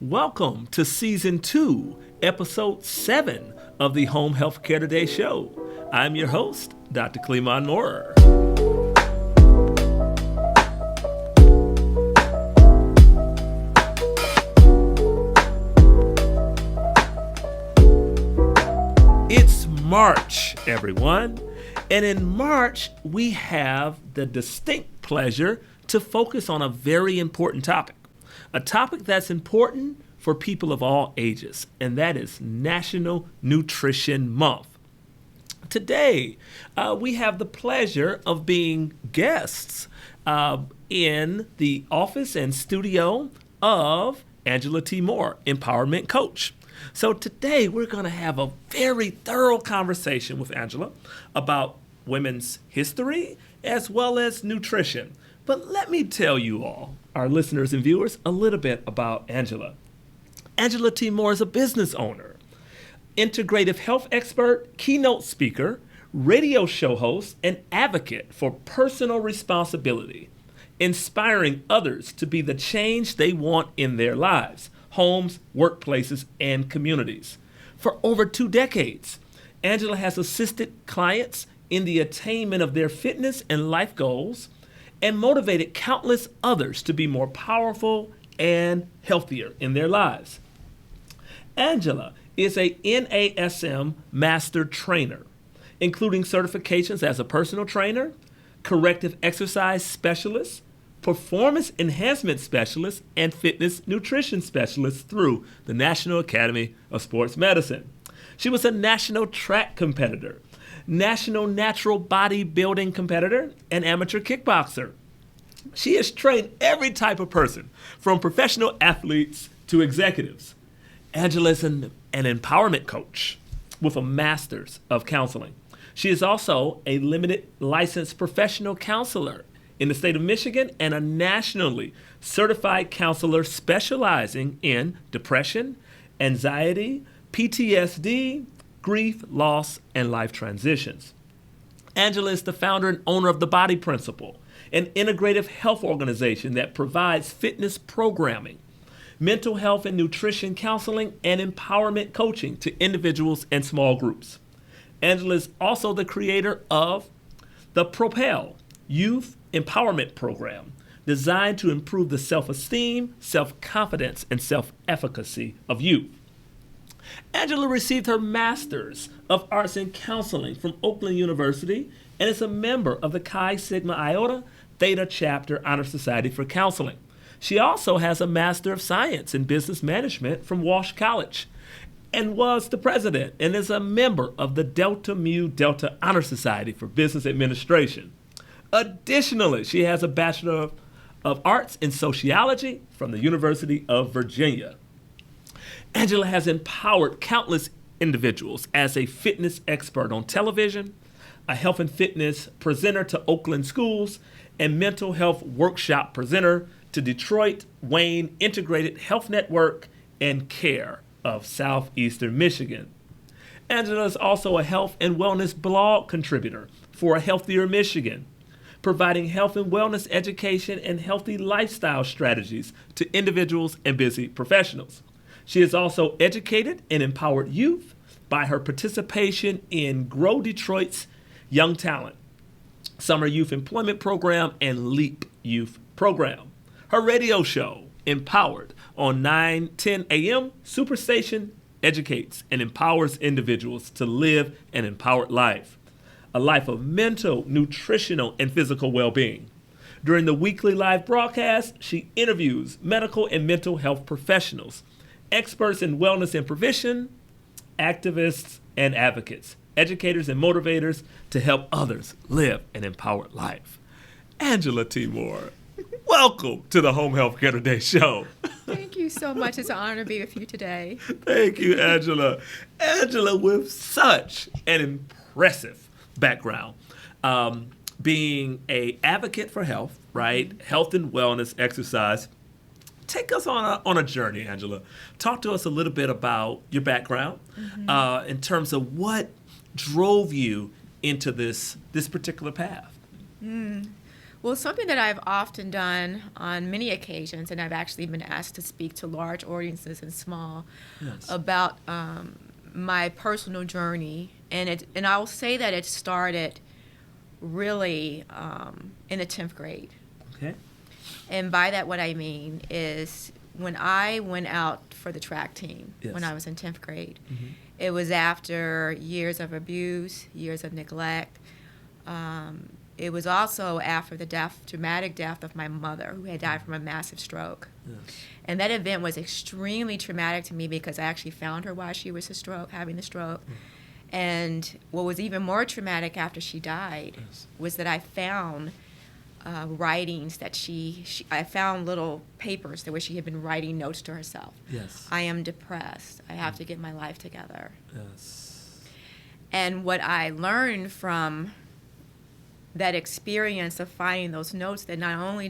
Welcome to Season 2, Episode 7 of the Home Healthcare Today show. I'm your host, Dr. Cleemon Moorer. It's March, everyone. And in March, we have the distinct pleasure to focus on a very important topic. A topic that's important for people of all ages, and that is National Nutrition Month. Today, we have the pleasure of being guests in the office and studio of Angela T. Moore, Empowerment Coach. So today, we're going to have a very thorough conversation with Angela about women's history as well as nutrition. But let me tell you all, our listeners and viewers, a little bit about Angela. Angela T. Moore is a business owner, integrative health expert, keynote speaker, radio show host, and advocate for personal responsibility, inspiring others to be the change they want in their lives, homes, workplaces, and communities. For over 2 decades, Angela has assisted clients in the attainment of their fitness and life goals, and motivated countless others to be more powerful and healthier in their lives. Angela is a NASM Master Trainer, including certifications as a personal trainer, Corrective Exercise Specialist, Performance Enhancement Specialist, and Fitness Nutrition Specialist through the National Academy of Sports Medicine. She was a national track competitor, national natural bodybuilding competitor, and amateur kickboxer. She has trained every type of person, from professional athletes to executives. Angela is an empowerment coach with a master's of counseling. She is also a limited licensed professional counselor in the state of Michigan and a nationally certified counselor specializing in depression, anxiety, PTSD, grief, loss, and life transitions. Angela is the founder and owner of The Body Principle, an integrative health organization that provides fitness programming, mental health and nutrition counseling, and empowerment coaching to individuals and small groups. Angela is also the creator of the Propel Youth Empowerment Program, designed to improve the self-esteem, self-confidence, and self-efficacy of youth. Angela received her Master's of Arts in Counseling from Oakland University and is a member of the Chi Sigma Iota Theta Chapter Honor Society for Counseling. She also has a Master of Science in Business Management from Walsh College and was the president and is a member of the Delta Mu Delta Honor Society for Business Administration. Additionally, she has a Bachelor of Arts in Sociology from the University of Virginia. Angela has empowered countless individuals as a fitness expert on television, a health and fitness presenter to Oakland schools, and mental health workshop presenter to Detroit Wayne Integrated Health Network and CARE of Southeastern Michigan. Angela is also a health and wellness blog contributor for A Healthier Michigan, providing health and wellness education and healthy lifestyle strategies to individuals and busy professionals. She has also educated and empowered youth by her participation in Grow Detroit's Young Talent, Summer Youth Employment Program, and LEAP Youth Program. Her radio show, Empowered, on 9:10 a.m. Superstation, educates and empowers individuals to live an empowered life, a life of mental, nutritional, and physical well-being. During the weekly live broadcast, she interviews medical and mental health professionals, experts in wellness and prevention, activists and advocates, educators and motivators to help others live an empowered life. Angela T. Moore, welcome to the Home Healthcare Today show. Thank you so much. It's an honor to be with you today. Thank you, Angela. Angela, with such an impressive background, being an advocate for health, right? Health and wellness, exercise. Take us on a journey, Angela. Talk to us a little bit about your background in terms of what drove you into this particular path. Well, something that I've often done on many occasions, and I've actually been asked to speak to large audiences and small Yes. about my personal journey, and I'll say that it started really in the 10th grade. Okay. And by that, what I mean is when I went out for the track team Yes. when I was in 10th grade, Mm-hmm. it was after years of abuse, years of neglect. It was also after the dramatic death of my mother, who had died from a massive stroke. Yes. And that event was extremely traumatic to me because I actually found her while she was having the stroke. And what was even more traumatic after she died Yes. was that I found writings that I found little papers where she had been writing notes to herself. Yes. I am depressed. I have to get my life together. Yes. And what I learned from that experience of finding those notes, that not only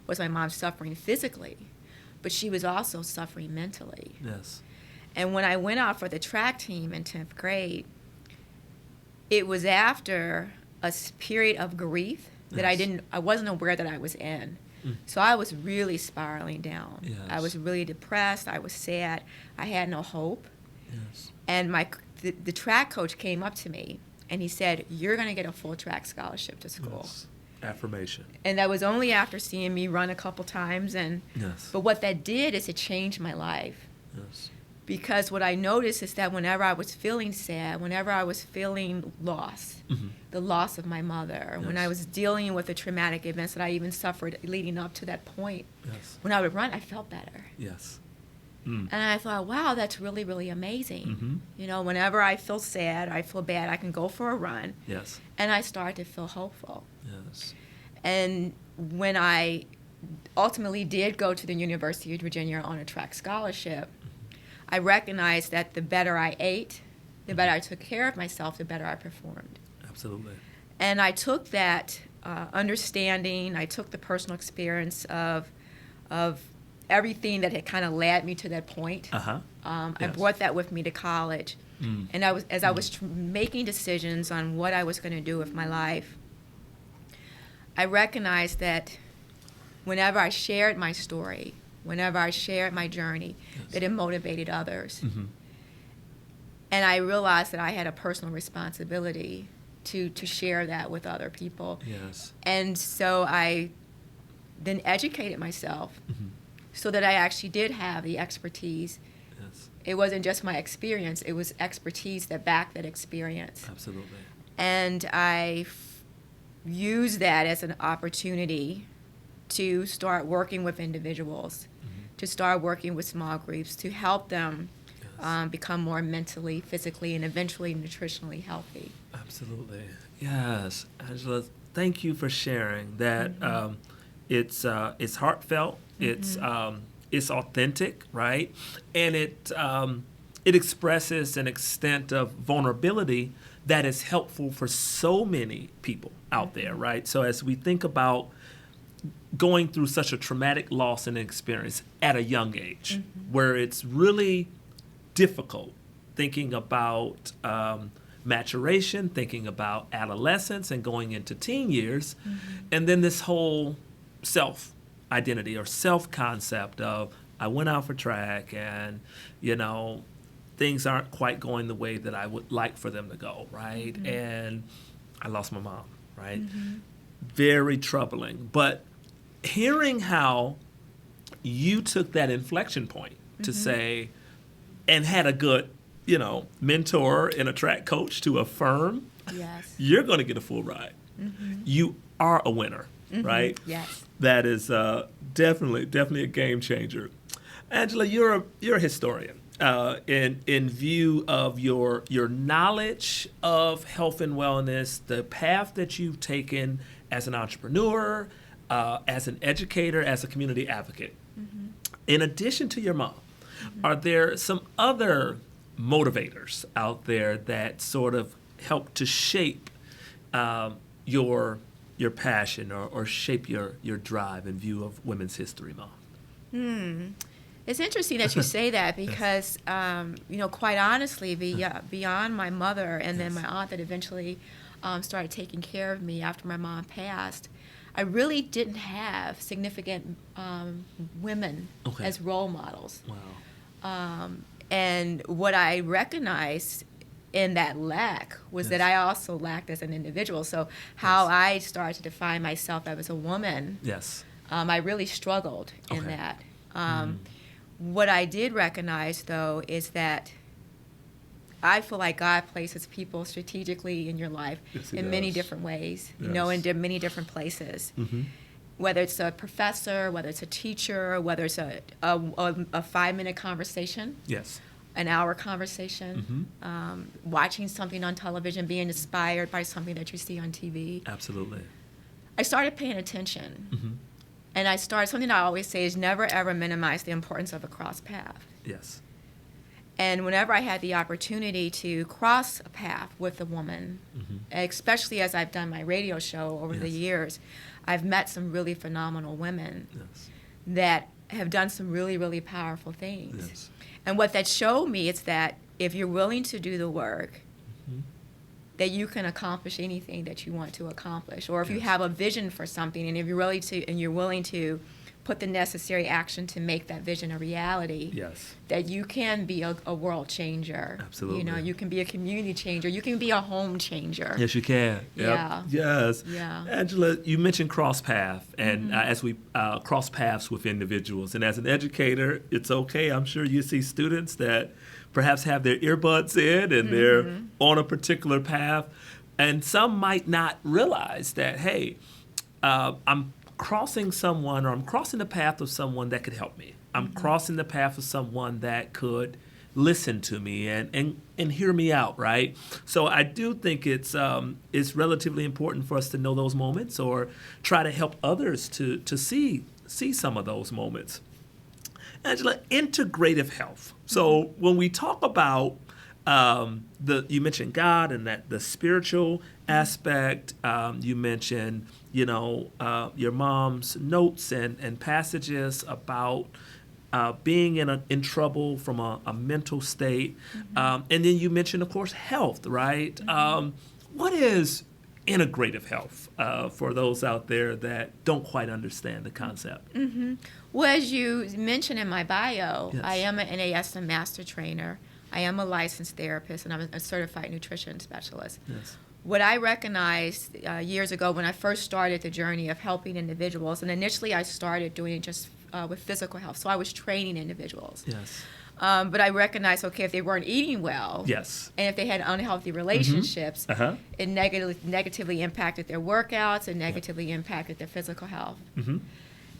was my mom suffering physically, but she was also suffering mentally. Yes. And when I went out for the track team in 10th grade, it was after a period of grief that Yes. I wasn't aware that I was in. Mm. So I was really spiraling down. Yes. I was really depressed. I was sad. I had no hope. Yes. And the track coach came up to me and he said, "You're going to get a full track scholarship to school." Yes. Affirmation. And that was only after seeing me run a couple times. Yes. But what that did is it changed my life. Yes. Because what I noticed is that whenever I was feeling sad, whenever I was feeling loss, Mm-hmm. the loss of my mother, when I Yes. was dealing with the traumatic events that I even suffered leading up to that point, Yes. when I would run, I felt better. Yes. Mm. And I thought, wow, that's really, really amazing. Mm-hmm. You know, whenever I feel sad, I feel bad, I can go for a run. Yes. And I started to feel hopeful. Yes. And when I ultimately did go to the University of Virginia on a track scholarship, I recognized that the better I ate, the better I took care of myself, the better I performed. Absolutely. And I took that understanding, I took the personal experience of everything that had kind of led me to that point. Uh-huh. I Yes. brought that with me to college. Mm. And as I was making decisions on what I was going to do with my life, I recognized that whenever I shared my story, whenever I shared my journey, Yes. that it motivated others. Mm-hmm. And I realized that I had a personal responsibility to share that with other people. Yes. And so I then educated myself Mm-hmm. so that I actually did have the expertise. Yes. It wasn't just my experience, it was expertise that backed that experience. Absolutely. And I used that as an opportunity to start working with individuals, Mm-hmm. to start working with small groups, to help them Yes. become more mentally, physically, and eventually nutritionally healthy. Absolutely. Yes. Angela, thank you for sharing that. Mm-hmm. It's heartfelt. Mm-hmm. It's authentic, right? And it expresses an extent of vulnerability that is helpful for so many people out there, right? So as we think about going through such a traumatic loss and experience at a young age, where it's really difficult thinking about maturation, thinking about adolescence and going into teen years, and then this whole self-identity or self-concept of I went out for track and, things aren't quite going the way that I would like for them to go, right? And I lost my mom, right? Very troubling. But hearing how you took that inflection point to say, and had a good, mentor and a track coach to affirm, Yes. you're going to get a full ride. You are a winner, right? Yes. That is definitely a game changer. Angela, you're a historian. In view of your knowledge of health and wellness, the path that you've taken as an entrepreneur, as an educator, as a community advocate, in addition to your mom, are there some other motivators out there that sort of help to shape your passion or shape your drive in view of Women's History Month? It's interesting that you say that because, quite honestly, beyond my mother and then my aunt that eventually started taking care of me after my mom passed, I really didn't have significant women as role models. Wow. And what I recognized in that lack was that I also lacked as an individual. So how I started to define myself as a woman, I really struggled in that. What I did recognize, though, is that I feel like God places people strategically in your life in many different ways, you know, in many different places. Whether it's a professor, whether it's a teacher, whether it's a 5-minute conversation, an hour conversation, watching something on television, being inspired by something that you see on TV. Absolutely. I started paying attention. And something I always say is never, ever minimize the importance of a cross path. Yes. And whenever I had the opportunity to cross a path with a woman, especially as I've done my radio show over the years, I've met some really phenomenal women that have done some really, really powerful things. And what that showed me is that if you're willing to do the work, that you can accomplish anything that you want to accomplish. Or if you have a vision for something, and if you're willing to put the necessary action to make that vision a reality, that you can be a world changer. Absolutely. You know, you can be a community changer. You can be a home changer. Yes, you can. Yeah. Yes. Yeah. Angela, you mentioned cross path, and as we cross paths with individuals, and as an educator, it's okay. I'm sure you see students that perhaps have their earbuds in and they're on a particular path, and some might not realize that, hey, I'm crossing someone, or I'm crossing the path of someone that could help me. I'm crossing the path of someone that could listen to me and hear me out, right? So I do think it's relatively important for us to know those moments, or try to help others to see some of those moments. Angela, integrative health. So when we talk about you mentioned God and that the spiritual aspect, you mentioned, your mom's notes and passages about being in trouble from a mental state. And then you mentioned, of course, health, right? What is integrative health for those out there that don't quite understand the concept? Well, as you mentioned in my bio, I am an NASM Master Trainer. I am a licensed therapist, and I'm a certified nutrition specialist. What I recognized years ago when I first started the journey of helping individuals, and initially I started doing it just with physical health, so I was training individuals. But I recognized, if they weren't eating well, and if they had unhealthy relationships, it negatively impacted their workouts, and negatively impacted their physical health.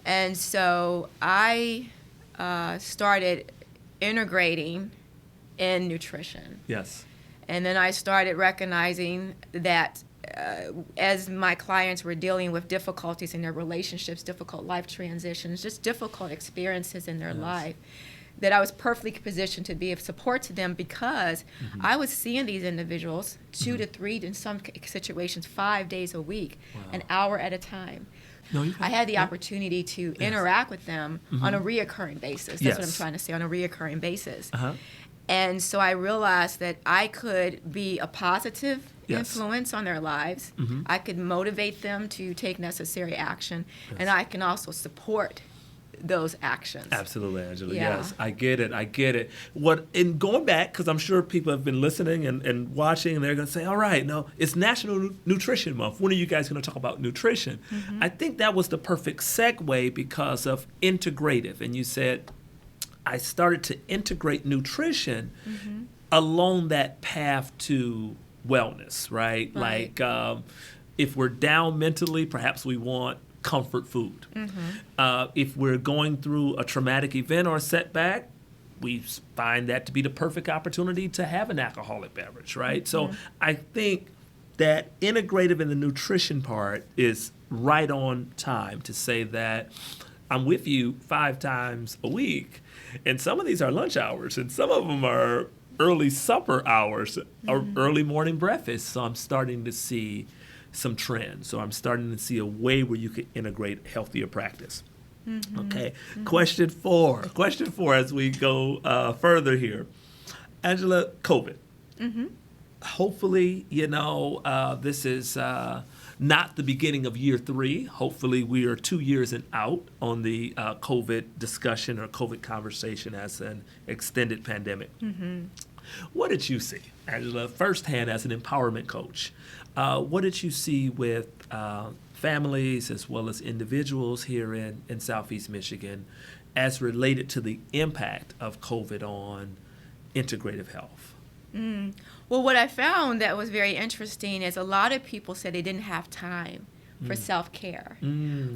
And so I started integrating in nutrition. And then I started recognizing that as my clients were dealing with difficulties in their relationships, difficult life transitions, just difficult experiences in their life, that I was perfectly positioned to be of support to them, because I was seeing these individuals 2 to 3, in some situations 5 days a week, an hour at a time. I had the opportunity to interact with them on a reoccurring basis. That's what I'm trying to say, on a reoccurring basis. And so I realized that I could be a positive influence on their lives. I could motivate them to take necessary action, and I can also support those actions. Absolutely, Angela. Yes, I get it. In going back, because I'm sure people have been listening and watching, and they're going to say, all right, no, it's National Nutrition Month. When are you guys going to talk about nutrition? I think that was the perfect segue because of integrative. And you said, I started to integrate nutrition along that path to wellness, right? Like if we're down mentally, perhaps we want comfort food. If we're going through a traumatic event or a setback, we find that to be the perfect opportunity to have an alcoholic beverage, right? So I think that integrative in the nutrition part is right on time to say that I'm with you 5 times a week. And some of these are lunch hours, and some of them are early supper hours or early morning breakfast. So I'm starting to see some trends. So I'm starting to see a way where you can integrate healthier practice. Okay. Question four as we go further here. Angela, COVID. Hopefully, this is not the beginning of year 3. Hopefully, we are 2 years and out on the COVID discussion or COVID conversation as an extended pandemic. What did you see, Angela, firsthand as an empowerment coach? What did you see with families as well as individuals here in Southeast Michigan as related to the impact of COVID on integrative health? Well, what I found that was very interesting is a lot of people said they didn't have time for self-care,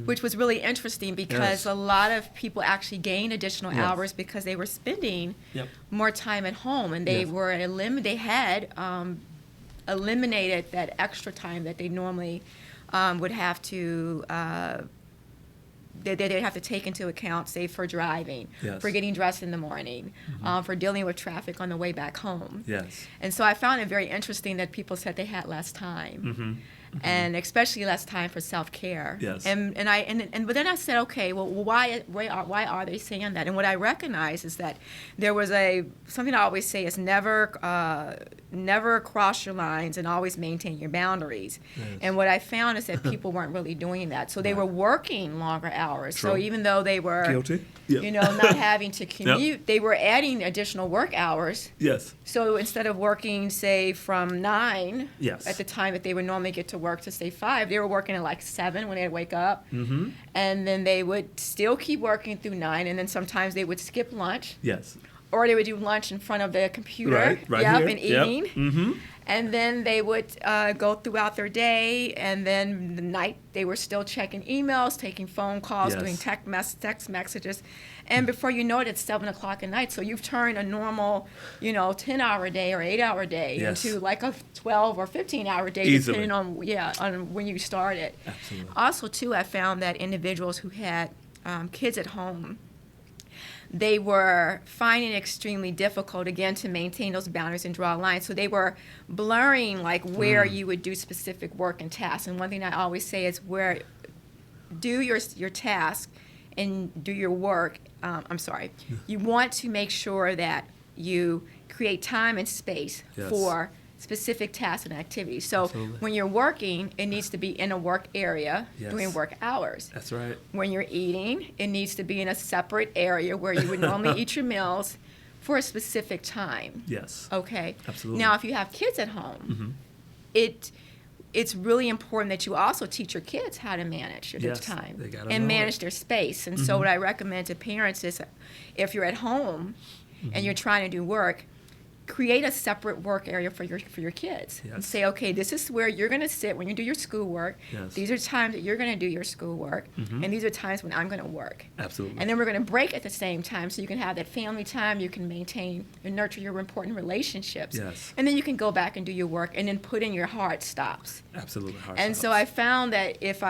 which was really interesting because a lot of people actually gained additional hours because they were spending more time at home, and they were they had eliminated that extra time that they normally would have to they'd have to take into account, say, for driving, for getting dressed in the morning, for dealing with traffic on the way back home. And so I found it very interesting that people said they had less time. And especially less time for self-care. But then I said, okay, well, why are they saying that? And what I recognize is that there was something I always say is never cross your lines and always maintain your boundaries. And what I found is that people weren't really doing that. So they were working longer hours. So even though they were guilty, not having to commute, they were adding additional work hours. So instead of working, say, from 9 at the time that they would normally get to work to, say, 5, they were working at like 7 when they'd wake up. And then they would still keep working through 9, and then sometimes they would skip lunch. Or they would do lunch in front of the computer, and eating. And then they would go throughout their day, and then the night they were still checking emails, taking phone calls, doing text messages. And before you know it, it's 7 o'clock at night. So you've turned a normal, 10-hour day or 8-hour day into like a 12 or 15-hour day, depending on when you started. Also, too, I found that individuals who had kids at home, they were finding it extremely difficult, again, to maintain those boundaries and draw lines. So they were blurring, like, where you would do specific work and tasks. And one thing I always say is do your task and do your work. You want to make sure that you create time and space for specific tasks and activities. So when you're working, it needs to be in a work area doing work hours. That's right. When you're eating, it needs to be in a separate area where you would normally eat your meals for a specific time. Okay. Absolutely. Now, if you have kids at home, it's really important that you also teach your kids how to manage their time and manage their space. And so what I recommend to parents is, if you're at home and you're trying to do work, create a separate work area for your kids. And say, okay, this is where you're going to sit when you do your schoolwork. These are times that you're going to do your schoolwork, and these are times when I'm going to work. And then we're going to break at the same time, so you can have that family time. You can maintain and nurture your important relationships. And then you can go back and do your work, and then put in your hard stops. So I found that if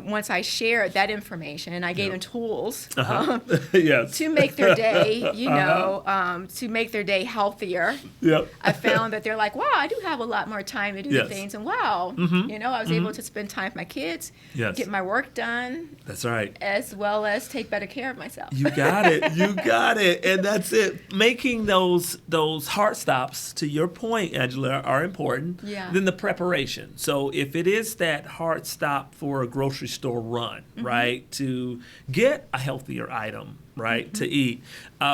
once I shared that information and I gave them tools to make their day, to make their day healthier, I found that they're like, wow, I do have a lot more time to do the things, and wow, I was able to spend time with my kids, get my work done. That's right. As well as take better care of myself. You got it. And that's it. Making those hard stops, to your point, Angela, are important. Then the preparation. So if it is that hard stop for a grocery store run, right, to get a healthier item, right, to eat.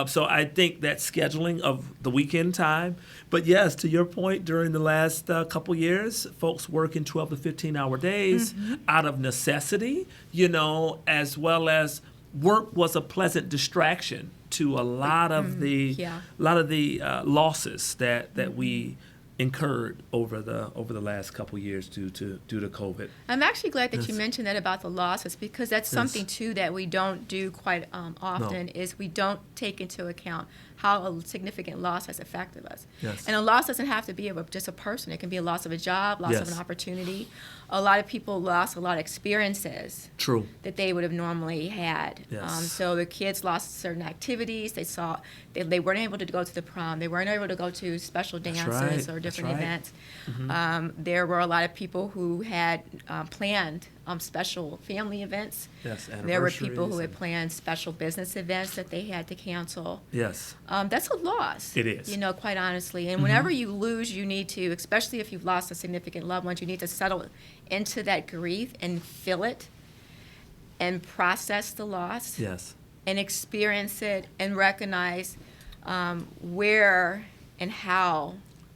So I think that scheduling of the weekend time. But yes, to your point, during the last couple years, folks working 12 to 15-hour days out of necessity, as well as work was a pleasant distraction to a lot of the losses that we incurred over the last couple years due to COVID. I'm actually glad that you mentioned that about the losses, because that's something too that we don't do quite often. Is we don't take into account how a significant loss has affected us. And a loss doesn't have to be of just a person. It can be a loss of a job, loss of an opportunity. A lot of people lost a lot of experiences that they would have normally had. So the kids lost certain activities. They weren't able to go to the prom. They weren't able to go to special dances or different events. There were a lot of people who had planned special family events. Yes, There were people who had anniversaries planned special business events that they had to cancel. Yes. That's a loss. It is. Quite honestly. And whenever you lose, you need to, especially if you've lost a significant loved one, you need to settle into that grief and feel it and process the loss. Yes. And experience it and recognize where and how,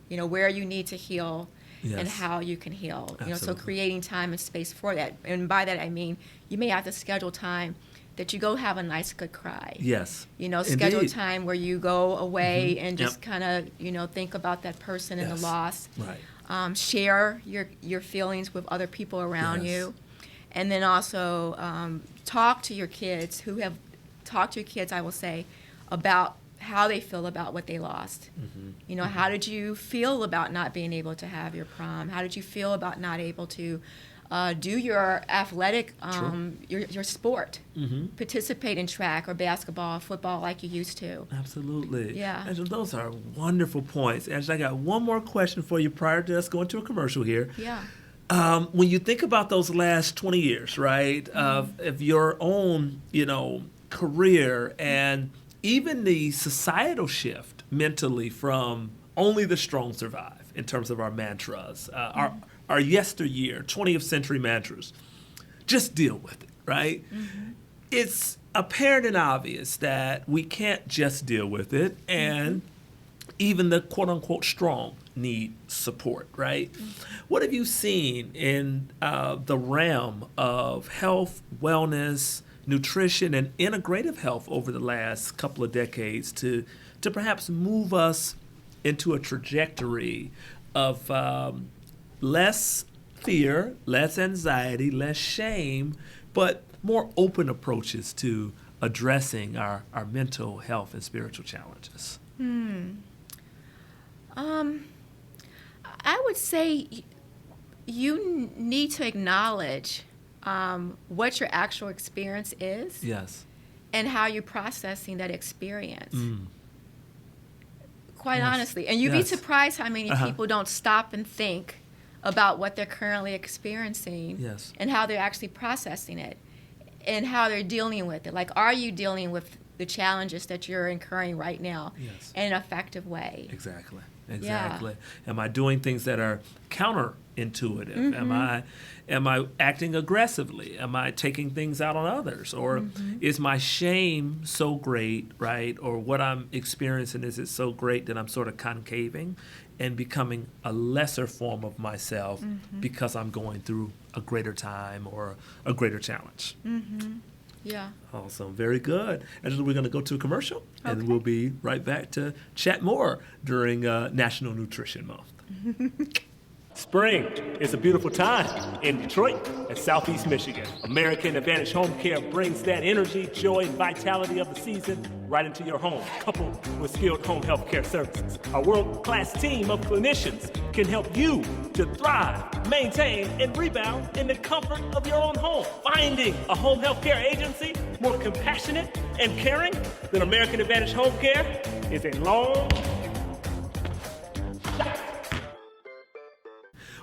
where you need to heal. Yes. And how you can heal. So Absolutely. creating time and space for that. And by that I mean you may have to schedule time that you go have a nice good cry. Yes. Schedule Indeed. time where you go away and just kind of, think about that person and the Yes. loss. Right. Share your feelings with other people around Yes. you. And then also talk to your kids I will say, about how they feel about what they lost. How did you feel about not being able to have your prom? How did you feel about not able to do your athletic, your sport, participate in track or basketball, football like you used to? Absolutely. Yeah. Angela, those are wonderful points. Angela, I got one more question for you prior to us going to a commercial here. Yeah. When you think about those last 20 years, right, of your own, career and even the societal shift mentally from only the strong survive in terms of our mantras, our yesteryear, 20th century mantras, just deal with it, right? It's apparent and obvious that we can't just deal with it, and even the quote-unquote strong need support, right? What have you seen in the realm of health, wellness, nutrition, and integrative health over the last couple of decades to perhaps move us into a trajectory of less fear, less anxiety, less shame, but more open approaches to addressing our mental health and spiritual challenges? I would say you need to acknowledge what your actual experience is. Yes. And how you're processing that experience. Quite Yes. honestly. And you'd be Yes. surprised how many people don't stop and think about what they're currently experiencing. Yes. And how they're actually processing it and how they're dealing with it. Like, are you dealing with the challenges that you're incurring right now Yes. in an effective way? Exactly. Am I doing things that are counterintuitive? Am I acting aggressively? Am I taking things out on others? Or is my shame so great, right? Or what I'm experiencing, is it so great that I'm sort of concaving and becoming a lesser form of myself because I'm going through a greater time or a greater challenge? Yeah. Awesome. Very good. Angela, we're going to go to a commercial, and Okay. we'll be right back to chat more during National Nutrition Month. Spring is a beautiful time in Detroit and Southeast Michigan. American Advantage Home Care brings that energy, joy, and vitality of the season right into your home, coupled with skilled home health care services. Our world-class team of clinicians can help you to thrive, maintain, and rebound in the comfort of your own home. Finding a home health care agency more compassionate and caring than American Advantage Home Care is a long shot.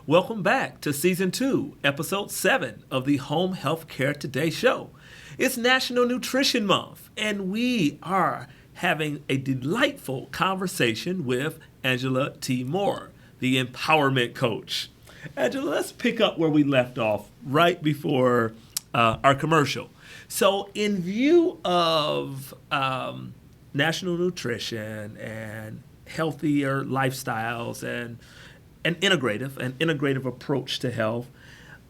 Welcome back to Season 2, Episode 7 of the Home Health Care Today show. It's National Nutrition Month, and we are having a delightful conversation with Angela T. Moore, the empowerment coach. Angela, let's pick up where we left off right before our commercial. So in view of national nutrition and healthier lifestyles and an integrative approach to health,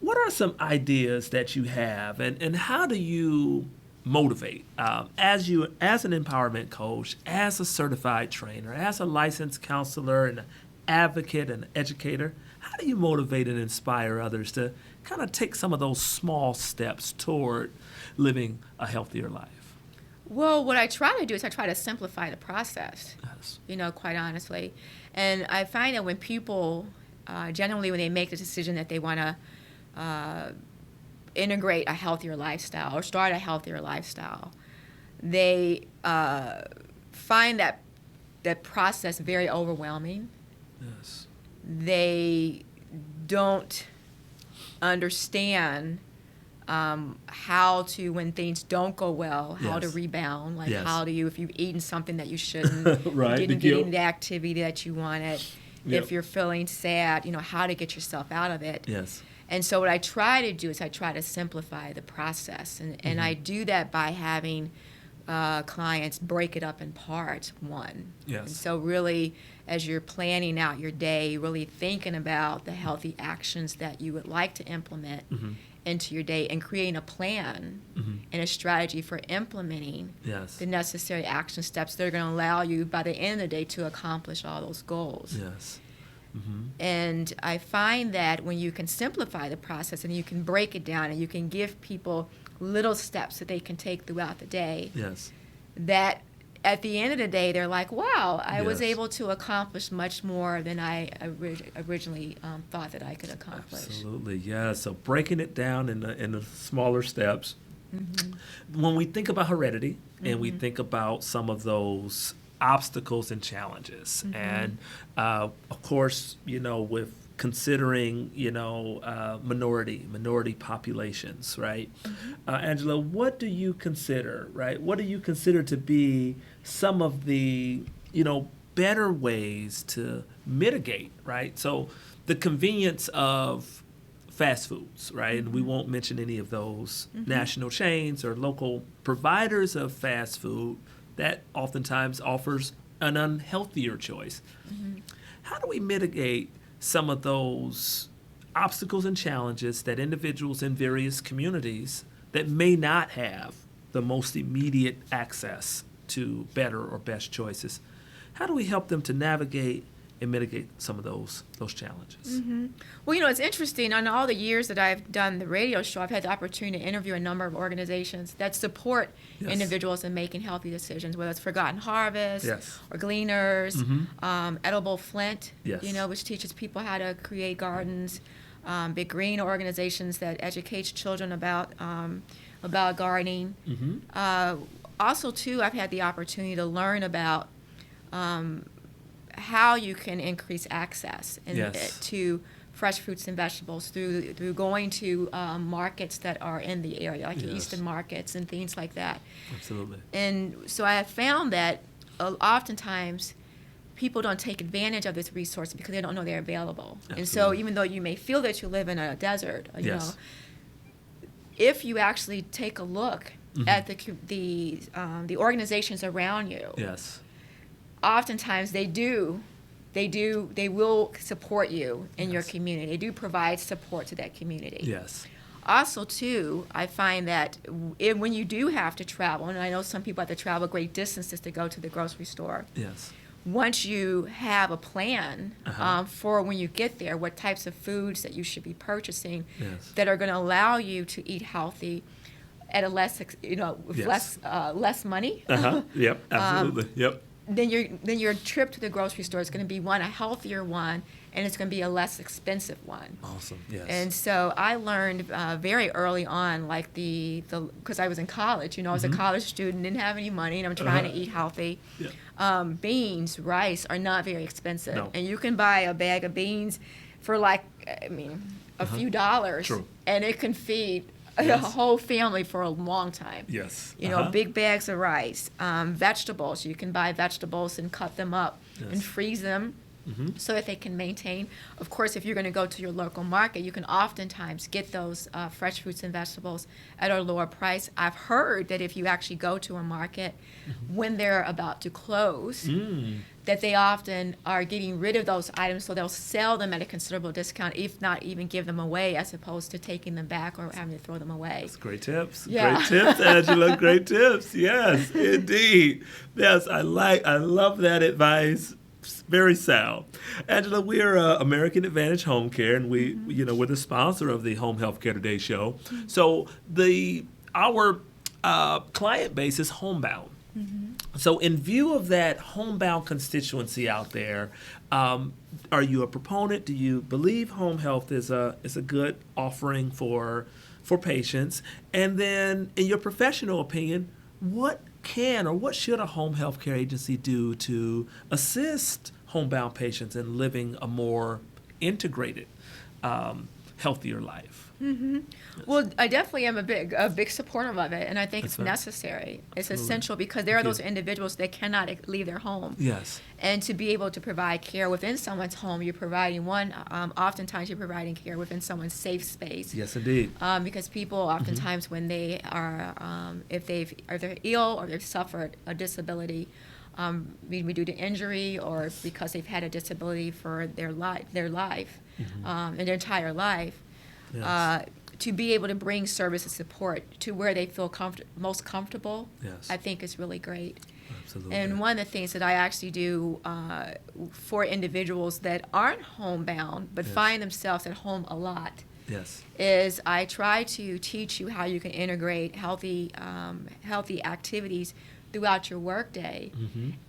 what are some ideas that you have, and how do you motivate as an empowerment coach, as a certified trainer, as a licensed counselor and advocate and educator? How do you motivate and inspire others to kind of take some of those small steps toward living a healthier life? Well, what I try to do is I try to simplify the process, Yes. Quite honestly. And I find that when people, generally when they make the decision that they want to integrate a healthier lifestyle or start a healthier lifestyle, they find that process very overwhelming. Yes. They don't understand how to, when things don't go well, how to Yes. rebound, like Yes. how do you, if you've eaten something that you shouldn't, Right, you the didn't get guilt. into the activity that you wanted, Yep. if you're feeling sad, how to get yourself out of it. Yes. And so what I try to do is I try to simplify the process, and I do that by having clients break it up in parts, one. Yes. And so really, as you're planning out your day, really thinking about the healthy actions that you would like to implement into your day, and creating a plan and a strategy for implementing Yes. the necessary action steps that are going to allow you by the end of the day to accomplish all those goals. Yes. And I find that when you can simplify the process and you can break it down and you can give people little steps that they can take throughout the day, Yes. that at the end of the day, they're like, wow, I was Yes. able to accomplish much more than I originally thought that I could accomplish. Absolutely, yeah. So breaking it down in the smaller steps. When we think about heredity and we think about some of those obstacles and challenges, and of course, with considering, minority populations, right? Angela, what do you consider, right? What do you consider to be some of the, better ways to mitigate, right? So the convenience of fast foods, right? And we won't mention any of those national chains or local providers of fast food that oftentimes offers an unhealthier choice. How do we mitigate some of those obstacles and challenges that individuals in various communities that may not have the most immediate access to better or best choices? How do we help them to navigate and mitigate some of those challenges? Well, it's interesting. On all the years that I've done the radio show, I've had the opportunity to interview a number of organizations that support Yes. individuals in making healthy decisions, whether it's Forgotten Harvest Yes. or Gleaners, Edible Flint, Yes. which teaches people how to create gardens, Big Green organizations that educates children about gardening. Also, too, I've had the opportunity to learn about how you can increase access Yes. to fresh fruits and vegetables through going to markets that are in the area, like the Yes. Eastern markets and things like that. Absolutely. And so I have found that oftentimes people don't take advantage of this resource because they don't know they're available. And so Absolutely. even though you may feel that you live in a desert, Yes. if you actually take a look at the organizations around you, Yes. oftentimes they will support you in your community. They do provide support to that community. Yes. Also, too, I find that when you do have to travel, and I know some people have to travel great distances to go to the grocery store, Yes. once you have a plan Uh-huh. for when you get there, what types of foods that you should be purchasing Yes. that are going to allow you to eat healthy at a less, with Yes. less money. Yep. Absolutely. Yep. Then your trip to the grocery store is going to be a healthier one, and it's going to be a less expensive one. Awesome. Yes. And so I learned very early on, like because I was in college, I was a college student, didn't have any money, and I'm trying to eat healthy. Yeah. Beans, rice are not very expensive, No. and you can buy a bag of beans for a few dollars, True. and it can feed a Yes. whole family for a long time. Yes. Big bags of rice, vegetables. You can buy vegetables and cut them up and Yes. freeze them so that they can maintain. Of course, if you're going to go to your local market, you can oftentimes get those fresh fruits and vegetables at a lower price. I've heard that if you actually go to a market when they're about to close, that they often are getting rid of those items, so they'll sell them at a considerable discount, if not even give them away, as opposed to taking them back or having to throw them away. That's great tips. Yeah. Great tips, Angela. Great tips. Yes, indeed. Yes, I love that advice. Very sound. Angela, we're American Advantage Home Care, and we're the sponsor of the Home Healthcare Today show. So our client base is homebound. So in view of that homebound constituency out there, are you a proponent? Do you believe home health is a good offering for patients? And then, in your professional opinion, what can or what should a home health care agency do to assist homebound patients in living a more integrated, healthier life? Well, I definitely am a big supporter of it, and I think That's it's right. necessary. It's Absolutely. essential because there are those individuals that cannot leave their home. Yes. And to be able to provide care within someone's home, you're providing oftentimes you're providing care within someone's safe space. Yes, indeed. Because people oftentimes when they are, if they're ill or they've suffered a disability, maybe due to injury or because they've had a disability for their life, and their entire life, Yes. to be able to bring service and support to where they feel most comfortable, Yes. I think is really great. Absolutely. And one of the things that I actually do for individuals that aren't homebound but Yes. find themselves at home a lot Yes. is I try to teach you how you can integrate healthy activities throughout your workday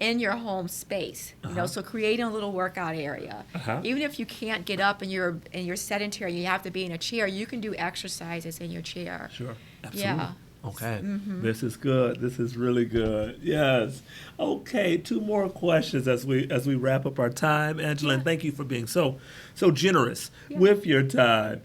in your home space. So creating a little workout area. Even if you can't get up and you're sedentary, you have to be in a chair, you can do exercises in your chair. Sure. Absolutely. Yeah. Okay. This is good. This is really good. Yes. Okay. 2 more questions as we wrap up our time, Angela. And thank you for being so generous with your time.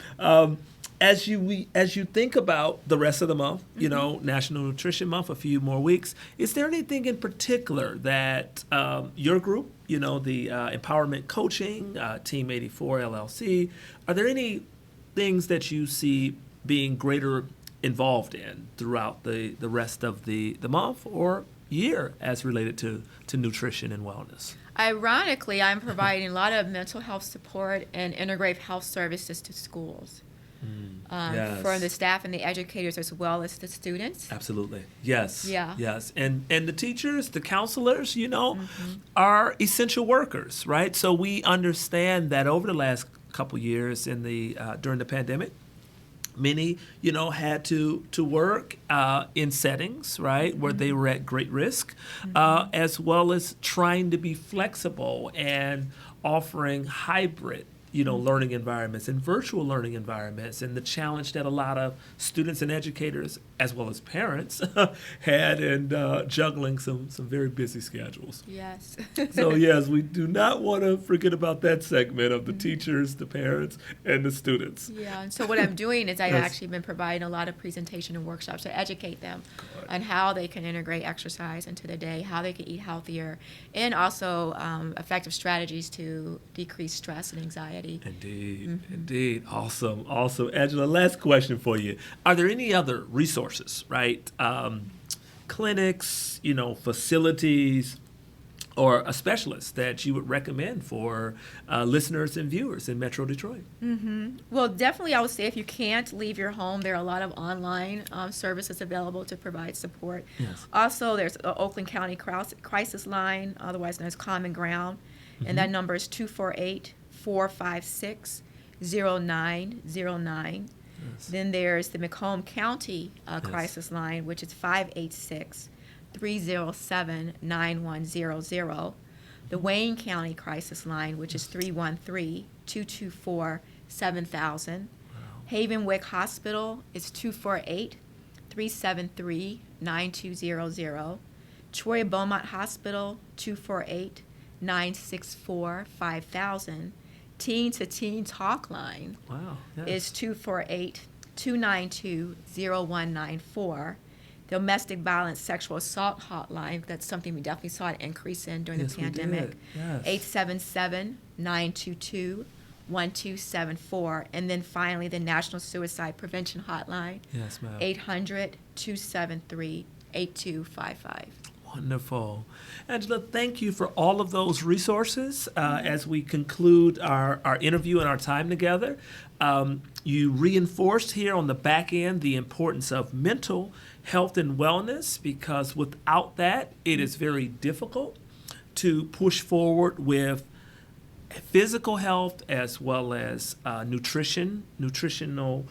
As you think about the rest of the month, National Nutrition Month, a few more weeks, is there anything in particular that your group, the Empowerment Coaching, Team 84 LLC, are there any things that you see being greater involved in throughout the rest of the month or year as related to nutrition and wellness? Ironically, I'm providing a lot of mental health support and integrative health services to schools. Yes. For the staff and the educators as well as the students. Absolutely. Yes. Yeah. Yes. And the teachers, the counselors, are essential workers, right? So we understand that over the last couple years during the pandemic, many, had to work in settings, right, where they were at great risk, as well as trying to be flexible and offering hybrid learning environments and virtual learning environments, and the challenge that a lot of students and educators, as well as parents, had in juggling some very busy schedules. Yes. So yes, we do not want to forget about that segment of the teachers, the parents, and the students. Yeah, and so what I'm doing is I've Yes. actually been providing a lot of presentation and workshops to educate them on how they can integrate exercise into their day, how they can eat healthier, and also effective strategies to decrease stress and anxiety. Indeed, indeed. Awesome. Angela, last question for you. Are there any other resources, right? Clinics, facilities, or a specialist that you would recommend for listeners and viewers in Metro Detroit? Well, definitely I would say if you can't leave your home, there are a lot of online services available to provide support. Yes. Also, there's the Oakland County Crisis Line, otherwise known as Common Ground, and that number is 248-456-0909. Yes. Then there's the Macomb County Crisis Line, which is 586-307-9100. The Wayne County Crisis Line, which is 313-224-7000. Havenwick Hospital is 248-373-9200. Troy Beaumont Hospital, 248-964-5000. Teen to Teen Talk Line is 248-292-0194. Domestic Violence Sexual Assault Hotline, that's something we definitely saw an increase in during the pandemic. Yes. 877-922-1274. And then finally, the National Suicide Prevention Hotline, Yes, ma'am. 800-273-8255. Wonderful. Angela, thank you for all of those resources. As we conclude our interview and our time together, you reinforced here on the back end the importance of mental health and wellness, because without that, it is very difficult to push forward with physical health as well as nutritional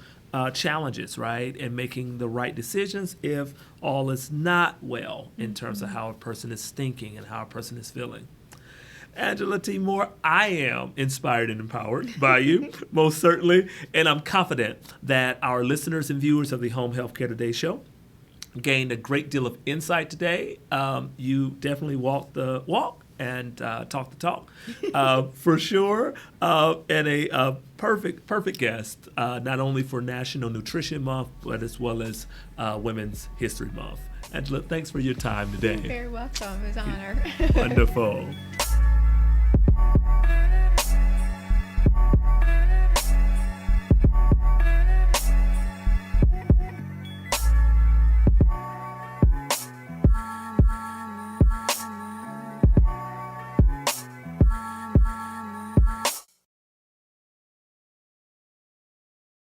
challenges, right? And making the right decisions if all is not well in terms of how a person is thinking and how a person is feeling. Angela T. Moore, I am inspired and empowered by you, most certainly, and I'm confident that our listeners and viewers of the Home Healthcare Today show gained a great deal of insight today. You definitely walked the walk and talk the talk for sure, and a perfect guest, not only for National Nutrition Month, but as well as Women's History Month. Angela, thanks for your time today. You're very welcome. It was an honor. Wonderful.